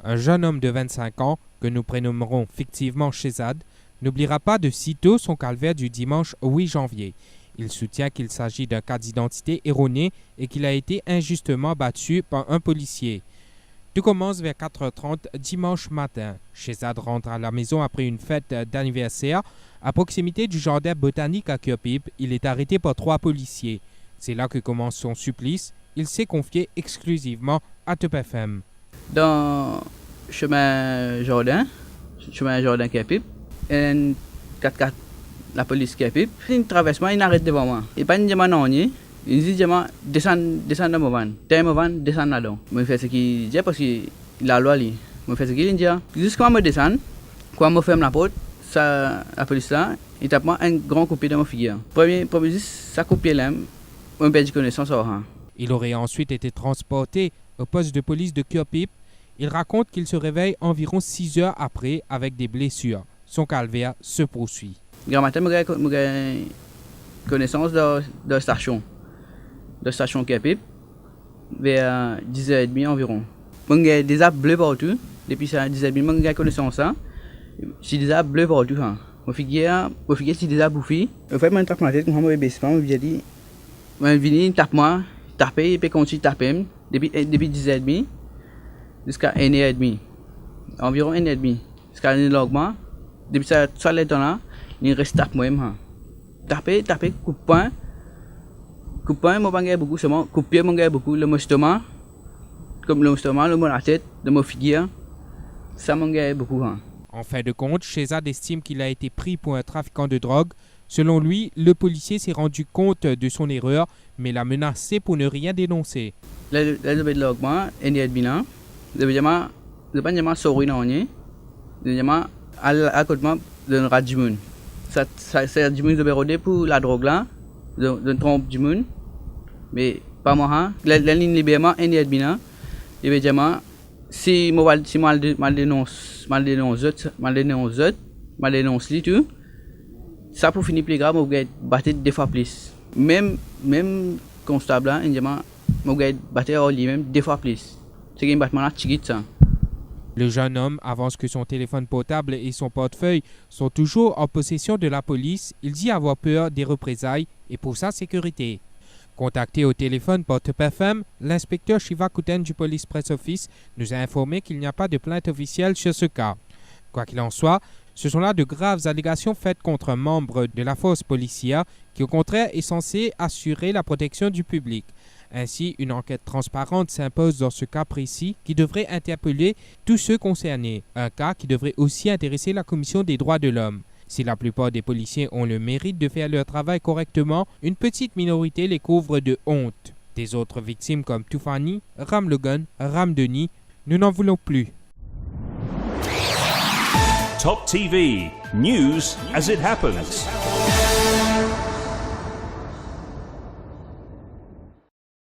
Un jeune homme de 25 ans, que nous prénommerons fictivement Shehzad, n'oubliera pas de sitôt son calvaire du dimanche 8 janvier. Il soutient qu'il s'agit d'un cas d'identité erroné et qu'il a été injustement battu par un policier. Tout commence vers 4h30 dimanche matin. Shehzad rentre à la maison après une fête d'anniversaire. À proximité du jardin botanique à Kirpip, il est arrêté par 3 policiers. C'est là que commence son supplice. Il s'est confié exclusivement à Top FM. Dans chemin Jardin Kirpip, un 4x4, la police Kirpip, il traverse moi, il arrête devant moi. Il pas une demande non, il dit descend dans mon van, descend là-dedans. Je fais ce qu'il dit parce que la loi lui. Je fais ce qu'il dit. Jusqu'à me descendre, quand je ferme la porte, ça, la police là, il tape moi un grand coup de pied dans ma figure. Premier ça coup de pied là, on perd connaissance. Il aurait ensuite été transporté au poste de police de Kirpip. Il raconte qu'il se réveille environ 6 heures après avec des blessures. Son calvaire se poursuit. Grand matin, j'ai connaissance de la station Kirpip vers 10h30 environ. J'ai des arbres bleus partout. Depuis ça, 10h30, j'ai connaissance ça. J'ai des arbres bleus partout. Mon figure, c'est des arbres bouffés. En fait, je tape ma tête, je me baisse pas, je dis, je viens tape-moi, taper, et puis continue de taper. Depuis 10h30 jusqu'à 1h30. Environ 1h30. Jusqu'à 1h30. Depuis ça, le temps là, il reste tape moi-même. Taper, coup de poing. Coup de poing, je beaucoup seulement. Coup de pied, je beaucoup. Le stomac, comme le stomac, la tête, de mon figure. Ça m'engage beaucoup. En fin de compte, Shehzad estime qu'il a été pris pour un trafiquant de drogue. Selon lui, le policier s'est rendu compte de son erreur, mais l'a menacé pour ne rien dénoncer. Le logement, NDB, je pas sorry non, je à côté de Radjimun. Ça c'est Radjimun de Bérodé pour la drogue là, de trompe du monde, mais pas moi. La ligne libération NDB, évidemment, si mal dénonce li tout, ça pour finir plus grave, on va battre 2 fois plus. Même constable là, évidemment, je vais battre lui-même 2 fois plus. C'est un battement chiquit ça. Le jeune homme avance que son téléphone portable et son portefeuille sont toujours en possession de la police. Il dit avoir peur des représailles et pour sa sécurité. Contacté au téléphone par Top FM, l'inspecteur Shiva Kuten du Police Press Office nous a informé qu'il n'y a pas de plainte officielle sur ce cas. Quoi qu'il en soit, ce sont là de graves allégations faites contre un membre de la force policière qui au contraire est censé assurer la protection du public. Ainsi, une enquête transparente s'impose dans ce cas précis qui devrait interpeller tous ceux concernés, un cas qui devrait aussi intéresser la Commission des droits de l'homme. Si la plupart des policiers ont le mérite de faire leur travail correctement, une petite minorité les couvre de honte. Des autres victimes comme Toufani, Ram Logan, Ram Denis, nous n'en voulons plus. Top TV, news as it happens.